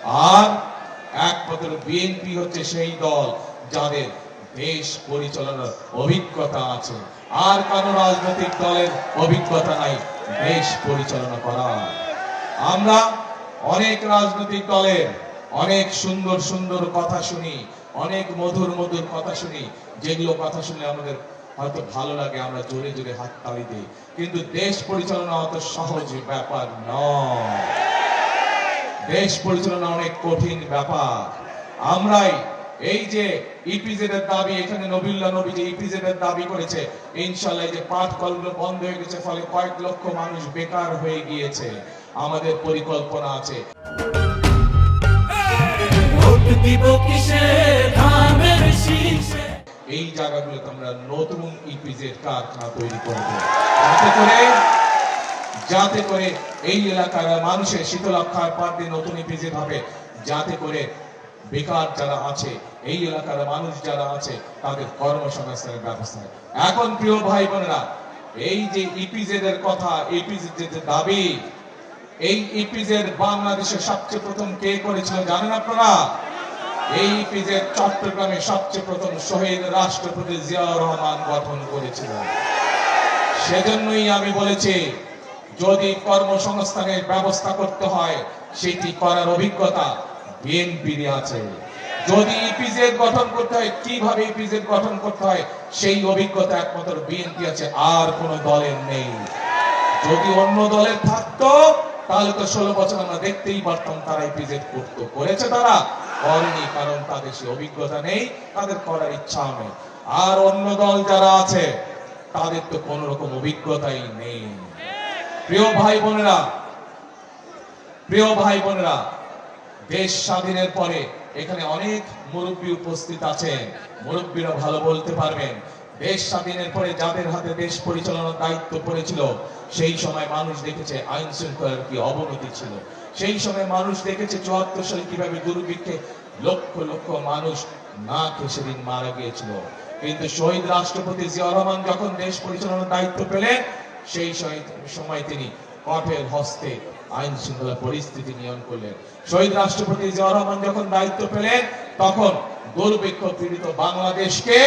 আর একমাত্র বিএনপি হচ্ছে সেই দল যাদের দেশ পরিচালনার অভিজ্ঞতা আছে। আর কারো রাজনৈতিক দলের অভিজ্ঞতা নাই দেশ পরিচালনা করার। আমরা অনেক রাজনৈতিক দলের অনেক সুন্দর সুন্দর কথা শুনি, অনেক মধুর মধুর কথা শুনি, যেগুলো কথা শুনলে আমাদের হয়তো ভালো লাগে, আমরা জোরে জোরে হাততালি দিই। কিন্তু দেশ পরিচালনা অত সহজ ব্যাপার নয়। দেশ পরিচালনা অনেক কঠিন ব্যাপার। আমরাই এই যে ইপিজেড এর দাবি, এখানে নবিউল্লাহ নবী যে ইপিজেড এর দাবি করেছে, ইনশাআল্লাহ যে পাট কলগুলো বন্ধ হয়ে গেছে, ফলে কয়েক লক্ষ মানুষ বেকার হয়ে গিয়েছে। আমাদের পরিকল্পনা আছে এই জায়গাগুলোতে আমরা নতুন ইপিজেড কারখানা তৈরি করব, যাতে করে এই এলাকার মানুষের শীতলক্ষার পার দিয়ে নতুন ইপিজেড হবে, যাতে করে বেকার যারা আছে, এই এলাকার মানুষ যারা আছে, তাদের কর্মসংস্থানের ব্যবস্থা। এখন প্রিয় ভাই বোনেরা, এই যে ইপিজেড এর কথা, ইপিজেড যে দাবি, এই ইপিজেড বাংলাদেশের সবচেয়ে প্রথম কে করেছিল জানেন আপনারা? এই ইপিজেড চট্টগ্রামে সবচেয়ে প্রথম শহীদ রাষ্ট্রপতি জিয়াউর রহমান গঠন করেছিলেন। সেজন্যই আমি বলেছি, যদি কর্মসংস্থানের ব্যবস্থা করতে হয়, সেটি করার অভিজ্ঞতা বিএনপির আছে। যদি ইপিজেড গঠন করতে হয়, কিভাবে ইপিজেড গঠন করতে হয়, সেই অভিজ্ঞতা একমাত্র বিএনপি আছে, আর কোন দলের নেই। যদি অন্য দলের থাকতো তাহলে তো 16 বছর আমরা দেখতেই পারতাম তারা ইপিজেড করতো। করেছে তারা? করেনি, কারণ তাদের সে অভিজ্ঞতা নেই, তাদের করার ইচ্ছা নেই। আর অন্য দল যারা আছে তাদের তো কোন রকম অভিজ্ঞতাই নেই। প্রিয় ভাই বোনেরা, দেশ স্বাধীনের পরে এখানে অনেক মুরব্বী উপস্থিত আছেন, মুরব্বীরা ভালো বলতে পারবেন। দেশ স্বাধীনের পরে যাদের হাতে দেশ পরিচালনার দায়িত্ব পড়েছিল, সেই সময় মানুষ দেখেছে আইন শৃঙ্খলার কি অবনতি ছিল। সেই সময় মানুষ দেখেছে 74 সালে কিভাবে দুর্ভিক্ষে লক্ষ লক্ষ মানুষ না খেয়ে সেদিন মারা গিয়েছিল। কিন্তু শহীদ রাষ্ট্রপতি জিয়াউর রহমান যখন দেশ পরিচালনার দায়িত্ব পেলেন, সেই সময় তিনি কঠোর হস্তে আইন শৃঙ্খলা পরিস্থিতি নিয়ন্ত্রণ করলেন। শহীদ রাষ্ট্রপতি জিয়াউর রহমান যখন দায়িত্ব পেলেন, তখন দুর্ভিক্ষ পীড়িত বাংলাদেশকে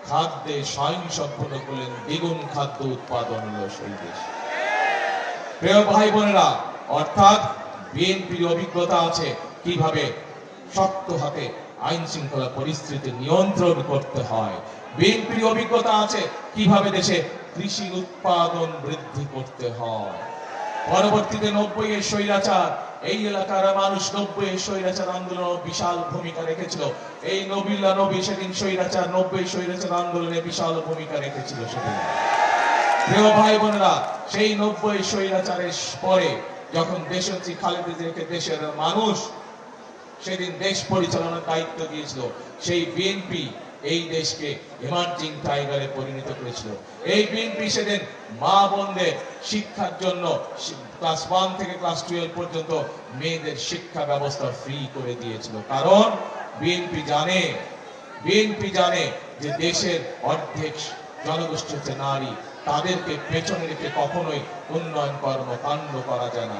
খাদ্যে স্বয়ংসম্পূর্ণ করলেন, দ্বিগুণ খাদ্য উৎপাদন হলো সেই দেশ। প্রিয় ভাই বোনেরা, অর্থাৎ বিএনপির অভিজ্ঞতা আছে কিভাবে শক্ত হাতে আইন শৃঙ্খলা পরিস্থিতি নিয়ন্ত্রণ করতে হয়। বিএনপির অভিজ্ঞতা আছে কিভাবে দেশে কৃষি উৎপাদন বৃদ্ধি করতে হয়। পরবর্তীতে 90 এর স্বৈরাচার, এই এলাকার মানুষ 90 এর স্বৈরাচার আন্দোলন বিশাল ভূমিকা রেখেছিল। এই নবিউল্লাহ নবী সেদিন স্বৈরাচার 90 স্বৈরাচার আন্দোলনে বিশাল ভূমিকা রেখেছিল সেদিন। প্রিয় ভাই বোনেরা, সেই 90 স্বৈরাচারের পরে যখন দেশনেত্রী খালেদা জিয়াকে দেশের মানুষ সেদিন দেশ পরিচালনার দায়িত্ব দিয়েছিল, সেই বিএনপি এই দেশকে এমার্জিং টাইগারে পরিণত করেছিল। এই বিএনপি সেদিন মা বোনদের শিক্ষার জন্য ক্লাস 1 থেকে ক্লাস 12 পর্যন্ত মেয়েদের শিক্ষা ব্যবস্থা ফ্রি করে দিয়েছিল। কারণ বিএনপি জানে যে দেশের অর্ধেক জনগোষ্ঠী হচ্ছে নারী, তাদেরকে পেছনে রেখে কখনোই উন্নয়ন কর্মকাণ্ড করা যায় না।